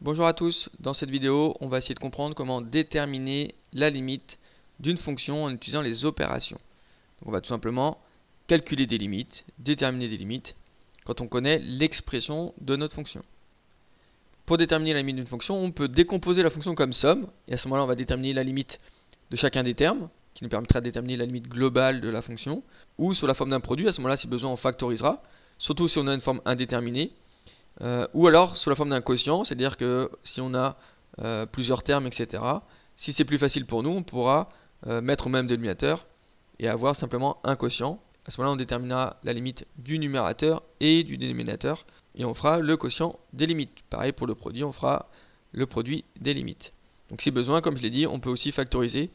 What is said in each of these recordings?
Bonjour à tous, dans cette vidéo on va essayer de comprendre comment déterminer la limite d'une fonction en utilisant les opérations. Donc on va tout simplement calculer des limites, déterminer des limites quand on connaît l'expression de notre fonction. Pour déterminer la limite d'une fonction, on peut décomposer la fonction comme somme, et à ce moment-là on va déterminer la limite de chacun des termes, qui nous permettra de déterminer la limite globale de la fonction, ou sous la forme d'un produit, à ce moment-là si besoin on factorisera, surtout si on a une forme indéterminée. Ou alors sous la forme d'un quotient, c'est-à-dire que si on a plusieurs termes, etc., si c'est plus facile pour nous, on pourra mettre au même dénominateur et avoir simplement un quotient. À ce moment-là, on déterminera la limite du numérateur et du dénominateur, et on fera le quotient des limites. Pareil pour le produit, on fera le produit des limites. Donc si besoin, comme je l'ai dit, on peut aussi factoriser,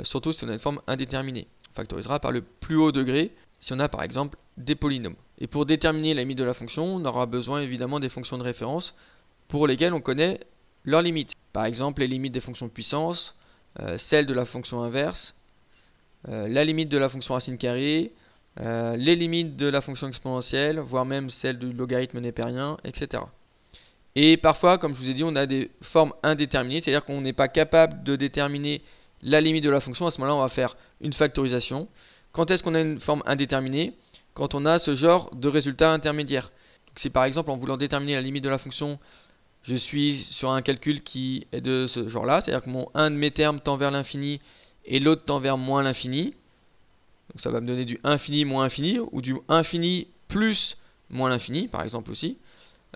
surtout si on a une forme indéterminée. On factorisera par le plus haut degré si on a par exemple des polynômes. Et pour déterminer la limite de la fonction, on aura besoin évidemment des fonctions de référence pour lesquelles on connaît leurs limites. Par exemple, les limites des fonctions de puissance, celles de la fonction inverse, la limite de la fonction racine carrée, les limites de la fonction exponentielle, voire même celle du logarithme népérien, etc. Et parfois, comme je vous ai dit, on a des formes indéterminées, c'est-à-dire qu'on n'est pas capable de déterminer la limite de la fonction. À ce moment-là, on va faire une factorisation. Quand est-ce qu'on a une forme indéterminée? Quand on a ce genre de résultat intermédiaire. Donc si par exemple en voulant déterminer la limite de la fonction, je suis sur un calcul qui est de ce genre-là, c'est-à-dire que un de mes termes tend vers l'infini et l'autre tend vers moins l'infini. Donc ça va me donner du infini moins infini ou du infini plus moins l'infini par exemple aussi.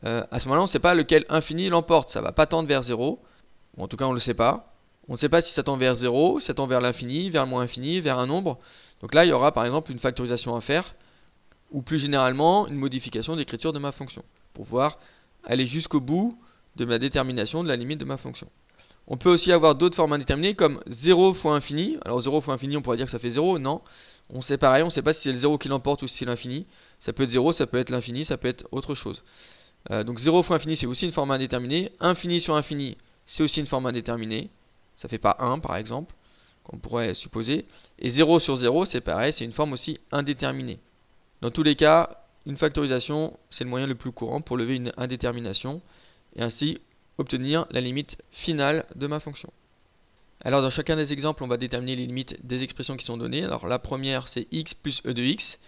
À ce moment-là, on ne sait pas lequel infini l'emporte, ça ne va pas tendre vers 0, ou en tout cas on ne le sait pas. On ne sait pas si ça tend vers 0, si ça tend vers l'infini, vers le moins infini, vers un nombre. Donc là, il y aura par exemple une factorisation à faire, ou plus généralement une modification d'écriture de ma fonction, pour pouvoir aller jusqu'au bout de ma détermination de la limite de ma fonction. On peut aussi avoir d'autres formes indéterminées comme 0 fois infini. Alors 0 fois infini, on pourrait dire que ça fait 0, non. On sait pareil, on ne sait pas si c'est le 0 qui l'emporte ou si c'est l'infini. Ça peut être 0, ça peut être l'infini, ça peut être autre chose. Donc 0 fois infini, c'est aussi une forme indéterminée. Infini sur infini, c'est aussi une forme indéterminée. Ça fait pas 1 par exemple, qu'on pourrait supposer. Et 0 sur 0, c'est pareil, c'est une forme aussi indéterminée. Dans tous les cas, une factorisation, c'est le moyen le plus courant pour lever une indétermination et ainsi obtenir la limite finale de ma fonction. Alors dans chacun des exemples, on va déterminer les limites des expressions qui sont données. Alors la première, c'est x plus e de x,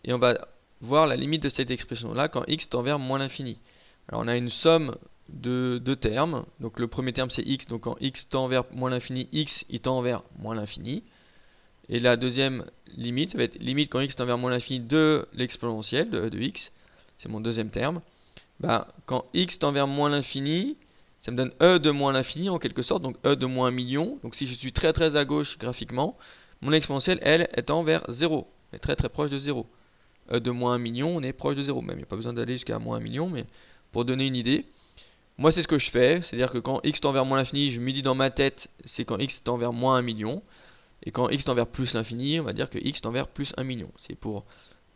et on va voir la limite de cette expression-là quand x tend vers moins l'infini. Alors on a une somme de deux termes, donc le premier terme c'est x, donc quand x tend vers moins l'infini, x il tend vers moins l'infini. Et la deuxième limite, ça va être limite quand x tend vers moins l'infini de l'exponentielle de e de x. C'est mon deuxième terme. Quand x tend vers moins l'infini, ça me donne e de moins l'infini en quelque sorte, donc e de moins 1 million. Donc si je suis très très à gauche graphiquement, mon exponentielle, elle, tend vers 0. Elle est très très proche de 0. E de moins 1 million, on est proche de 0 même. Il n'y a pas besoin d'aller jusqu'à moins 1 million, mais pour donner une idée, moi c'est ce que je fais. C'est-à-dire que quand x tend vers moins l'infini, je me dis dans ma tête, c'est quand x tend vers moins 1 million. Et quand x tend vers plus l'infini, on va dire que x tend vers plus 1 million. C'est pour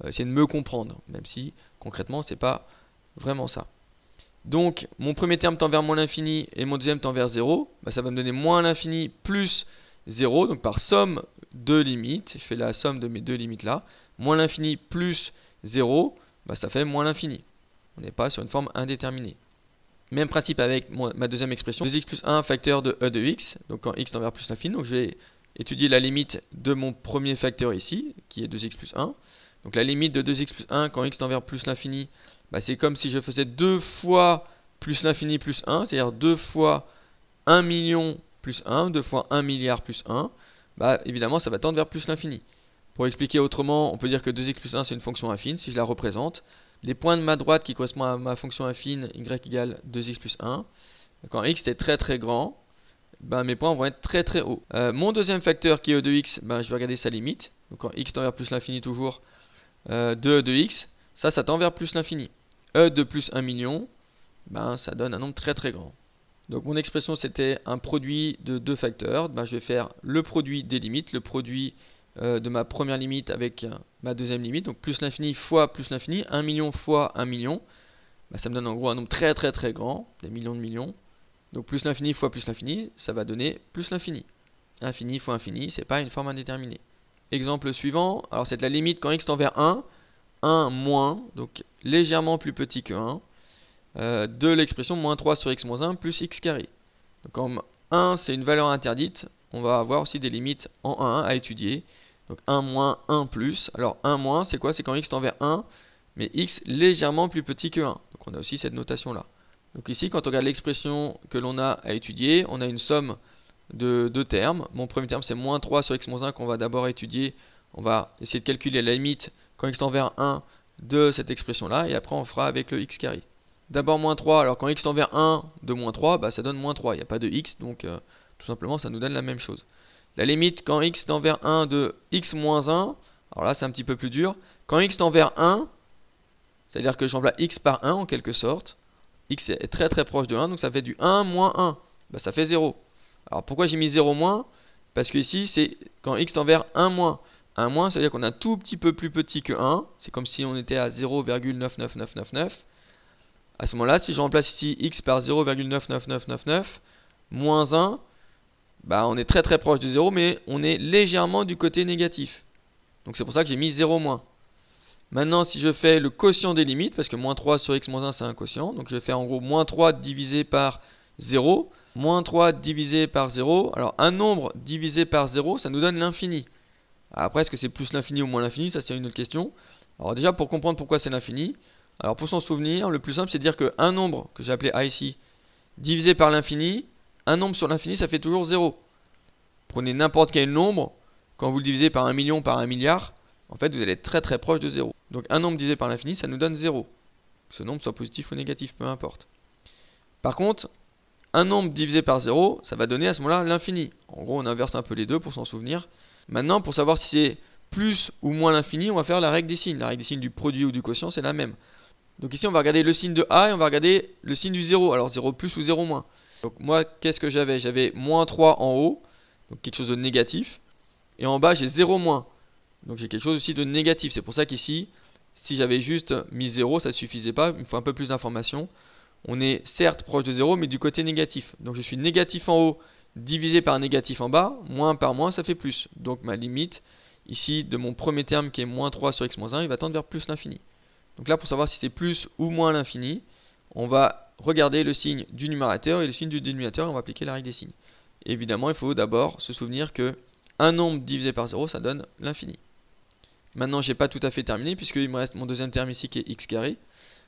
essayer de me comprendre, même si concrètement c'est pas vraiment ça. Donc mon premier terme tend vers moins l'infini et mon deuxième tend vers 0. Ça va me donner moins l'infini plus 0. Donc par somme de limites, je fais la somme de mes deux limites là. Moins l'infini plus 0, ça fait moins l'infini. On n'est pas sur une forme indéterminée. Même principe avec ma deuxième expression. 2x plus 1 facteur de e de x. Donc quand x tend vers plus l'infini, donc je vais étudier la limite de mon premier facteur ici, qui est 2x plus 1. Donc la limite de 2x plus 1 quand x tend vers plus l'infini, c'est comme si je faisais 2 fois plus l'infini plus 1, c'est-à-dire 2 fois 1 million plus 1, 2 fois 1 milliard plus 1. Évidemment, ça va tendre vers plus l'infini. Pour expliquer autrement, on peut dire que 2x plus 1, c'est une fonction affine, si je la représente. Les points de ma droite qui correspondent à ma fonction affine, y égale 2x plus 1. Quand x est très très grand, mes points vont être très très hauts. Mon deuxième facteur qui est e de x, je vais regarder sa limite. Donc quand x tend vers plus l'infini toujours, de e de x, ça tend vers plus l'infini. E de plus 1 million, ça donne un nombre très très grand. Donc mon expression c'était un produit de deux facteurs. Je vais faire le produit des limites, le produit de ma première limite avec ma deuxième limite. Donc plus l'infini fois plus l'infini, 1 million fois 1 million. Ça me donne en gros un nombre très très très grand, des millions de millions. Donc plus l'infini fois plus l'infini, ça va donner plus l'infini. Infini fois infini, c'est pas une forme indéterminée. Exemple suivant, alors c'est la limite quand x tend vers 1, 1 moins, donc légèrement plus petit que 1. de l'expression moins 3 sur x moins 1 plus x carré. Donc comme 1 c'est une valeur interdite, on va avoir aussi des limites en 1 à étudier. Donc 1 moins 1 plus. Alors 1 moins c'est quoi? C'est quand x tend vers 1, mais x légèrement plus petit que 1. Donc on a aussi cette notation là. Donc ici quand on regarde l'expression que l'on a à étudier, on a une somme de deux termes. Mon premier terme c'est moins 3 sur x moins 1 qu'on va d'abord étudier. On va essayer de calculer la limite quand x tend vers 1 de cette expression là, et après on fera avec le x carré. D'abord moins 3, alors quand x tend vers 1 de moins 3, bah, ça donne moins 3, il n'y a pas de x, donc tout simplement ça nous donne la même chose. La limite quand x tend vers 1 de x moins 1, alors là c'est un petit peu plus dur. Quand x tend vers 1, c'est-à-dire que je remplace x par 1 en quelque sorte, x est très très proche de 1, donc ça fait du 1 moins 1, bah, ça fait 0. Alors pourquoi j'ai mis 0 moins? Parce que ici c'est quand x tend vers 1 moins. 1 moins, c'est-à-dire qu'on est un tout petit peu plus petit que 1, c'est comme si on était à 0,99999. À ce moment-là, si je remplace ici x par 0,99999 moins 1, bah on est très très proche de 0, mais on est légèrement du côté négatif. Donc c'est pour ça que j'ai mis 0 moins. Maintenant, si je fais le quotient des limites, parce que moins 3 sur x moins 1 c'est un quotient, donc je vais faire en gros moins 3 divisé par 0, moins 3 divisé par 0, alors un nombre divisé par 0, ça nous donne l'infini. Après, est-ce que c'est plus l'infini ou moins l'infini? Ça c'est une autre question. Alors déjà, pour comprendre pourquoi c'est l'infini, alors pour s'en souvenir, le plus simple c'est de dire qu'un nombre, que j'ai appelé a ici, divisé par l'infini, un nombre sur l'infini ça fait toujours 0. Prenez n'importe quel nombre, quand vous le divisez par 1 million, par 1 milliard, en fait vous allez être très très proche de 0. Donc un nombre divisé par l'infini ça nous donne 0. Que ce nombre soit positif ou négatif, peu importe. Par contre, un nombre divisé par 0, ça va donner à ce moment-là l'infini. En gros on inverse un peu les deux pour s'en souvenir. Maintenant pour savoir si c'est plus ou moins l'infini, on va faire la règle des signes. La règle des signes du produit ou du quotient c'est la même. Donc ici on va regarder le signe de A et on va regarder le signe du 0. Alors 0 plus ou 0 moins. Donc moi qu'est-ce que j'avais? J'avais moins 3 en haut, donc quelque chose de négatif. Et en bas j'ai 0 moins. Donc j'ai quelque chose aussi de négatif. C'est pour ça qu'ici, si j'avais juste mis 0, ça ne suffisait pas. Il me faut un peu plus d'informations. On est certes proche de 0, mais du côté négatif. Donc je suis négatif en haut divisé par négatif en bas. Moins par moins, ça fait plus. Donc ma limite, ici, de mon premier terme qui est moins 3 sur x moins 1, il va tendre vers plus l'infini. Donc là, pour savoir si c'est plus ou moins l'infini, on va regarder le signe du numérateur et le signe du dénominateur et on va appliquer la règle des signes. Et évidemment, il faut d'abord se souvenir que un nombre divisé par 0, ça donne l'infini. Maintenant, je n'ai pas tout à fait terminé puisqu'il me reste mon deuxième terme ici qui est x carré.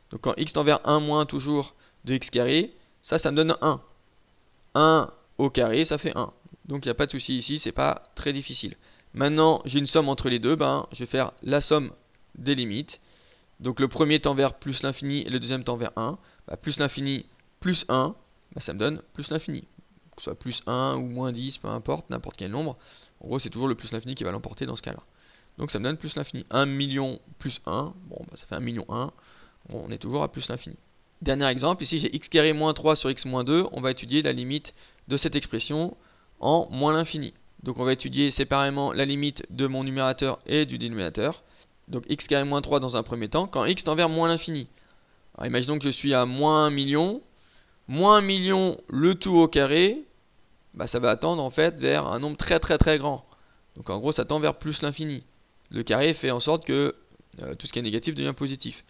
Donc quand x tend vers 1 moins toujours de x carré, ça me donne 1. 1 au carré, ça fait 1. Donc il n'y a pas de souci ici, c'est pas très difficile. Maintenant, j'ai une somme entre les deux, je vais faire la somme des limites. Donc le premier tend vers plus l'infini et le deuxième tend vers 1. Plus l'infini plus 1, ça me donne plus l'infini. Que ce soit plus 1 ou moins 10, peu importe, n'importe quel nombre. En gros, c'est toujours le plus l'infini qui va l'emporter dans ce cas-là. Donc ça me donne plus l'infini. 1 million plus 1, ça fait 1 million 1. Bon, on est toujours à plus l'infini. Dernier exemple, ici j'ai x carré moins 3 sur x moins 2. On va étudier la limite de cette expression en moins l'infini. Donc on va étudier séparément la limite de mon numérateur et du dénominateur. Donc x carré moins 3 dans un premier temps, quand x tend vers moins l'infini. Alors imaginons que je suis à moins 1 million. Moins 1 million le tout au carré, ça va tendre en fait vers un nombre très très très grand. Donc en gros ça tend vers plus l'infini. Le carré fait en sorte que tout ce qui est négatif devient positif.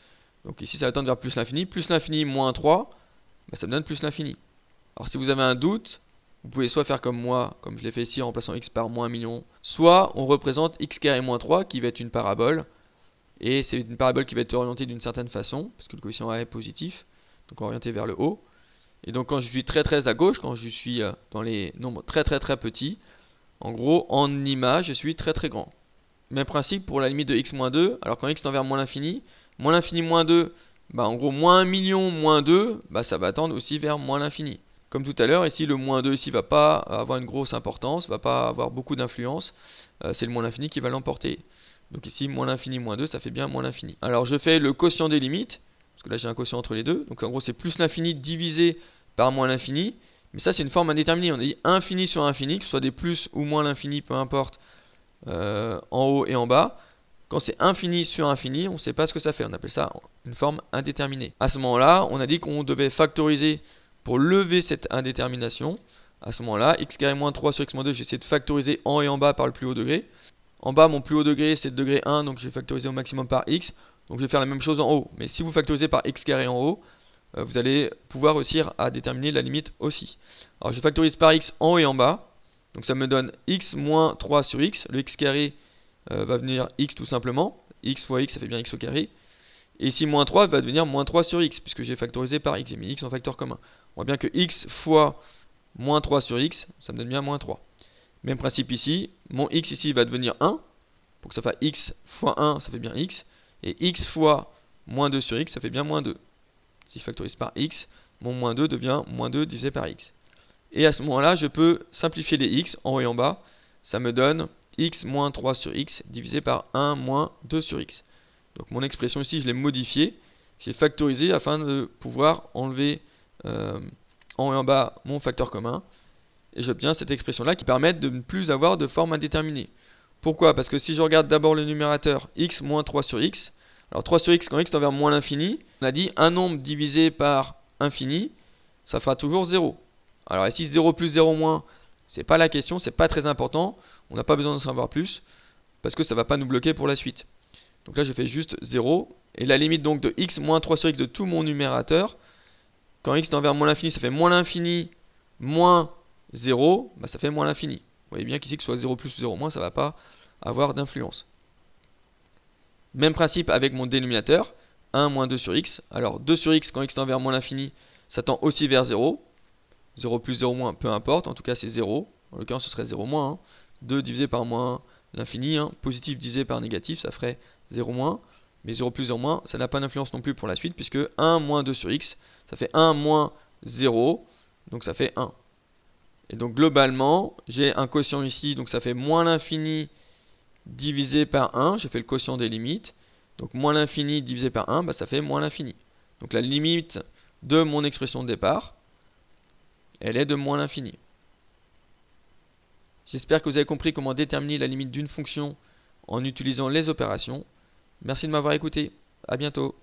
Donc ici ça va tendre vers plus l'infini moins 3, ça me donne plus l'infini. Alors si vous avez un doute, vous pouvez soit faire comme moi, comme je l'ai fait ici en remplaçant x par moins 1 million, soit on représente x carré moins 3 qui va être une parabole. Et c'est une parabole qui va être orientée d'une certaine façon, parce que le coefficient A est positif, donc orienté vers le haut. Et donc quand je suis très très à gauche, quand je suis dans les nombres très très très petits, en gros en image je suis très très grand. Même principe pour la limite de x moins 2, alors quand x tend vers moins l'infini moins 2, en gros moins 1 million moins 2, ça va tendre aussi vers moins l'infini. Comme tout à l'heure, ici le moins 2 ici va pas avoir une grosse importance, va pas avoir beaucoup d'influence, c'est le moins l'infini qui va l'emporter. Donc ici, moins l'infini moins 2, ça fait bien moins l'infini. Alors je fais le quotient des limites, parce que là j'ai un quotient entre les deux. Donc en gros c'est plus l'infini divisé par moins l'infini. Mais ça c'est une forme indéterminée. On a dit infini sur infini, que ce soit des plus ou moins l'infini, peu importe, en haut et en bas. Quand c'est infini sur infini, on ne sait pas ce que ça fait. On appelle ça une forme indéterminée. À ce moment-là, on a dit qu'on devait factoriser pour lever cette indétermination. À ce moment-là, x carré moins 3 sur x moins 2, j'essaie de factoriser en et en bas par le plus haut degré. En bas, mon plus haut degré, c'est le degré 1, donc je vais factoriser au maximum par x. Donc je vais faire la même chose en haut. Mais si vous factorisez par x carré en haut, vous allez pouvoir réussir à déterminer la limite aussi. Alors je factorise par x en haut et en bas. Donc ça me donne x moins 3 sur x. Le x carré va venir x tout simplement. X fois x, ça fait bien x au carré. Et ici, moins 3 va devenir moins 3 sur x, puisque j'ai factorisé par x. J'ai mis x en facteur commun. On voit bien que x fois moins 3 sur x, ça me donne bien moins 3. Même principe ici. Mon x ici va devenir 1. Pour que ça fasse x fois 1, ça fait bien x. Et x fois moins 2 sur x, ça fait bien moins 2. Si je factorise par x, mon moins 2 devient moins 2 divisé par x. Et à ce moment-là, je peux simplifier les x en haut et en bas. Ça me donne x moins 3 sur x divisé par 1 moins 2 sur x. Donc mon expression ici, je l'ai modifiée. J'ai factorisé afin de pouvoir enlever en haut et en bas mon facteur commun. Et j'obtiens cette expression-là qui permet de ne plus avoir de forme indéterminée. Pourquoi? Parce que si je regarde d'abord le numérateur x moins 3 sur x, alors 3 sur x, quand x tend vers moins l'infini, on a dit un nombre divisé par infini, ça fera toujours 0. Alors ici 0 plus 0 moins, c'est pas la question, c'est pas très important, on n'a pas besoin d'en savoir plus, parce que ça ne va pas nous bloquer pour la suite. Donc là je fais juste 0, et la limite donc de x moins 3 sur x de tout mon numérateur, quand x tend vers moins l'infini, ça fait moins l'infini moins 0, bah ça fait moins l'infini. Vous voyez bien qu'ici que ce soit 0 plus ou 0 moins, ça ne va pas avoir d'influence. Même principe avec mon dénominateur, 1 moins 2 sur x. Alors 2 sur x, quand x tend vers moins l'infini, ça tend aussi vers 0. 0 plus 0 moins, peu importe, en tout cas c'est 0. En l'occurrence ce serait 0 moins. Hein. 2 divisé par moins l'infini, hein. Positif divisé par négatif, ça ferait 0 moins. Mais 0 plus 0 moins, ça n'a pas d'influence non plus pour la suite, puisque 1 moins 2 sur x, ça fait 1 moins 0, donc ça fait 1. Et donc globalement, j'ai un quotient ici, donc ça fait moins l'infini divisé par 1, j'ai fait le quotient des limites. Donc moins l'infini divisé par 1, bah, ça fait moins l'infini. Donc la limite de mon expression de départ, elle est de moins l'infini. J'espère que vous avez compris comment déterminer la limite d'une fonction en utilisant les opérations. Merci de m'avoir écouté. À bientôt.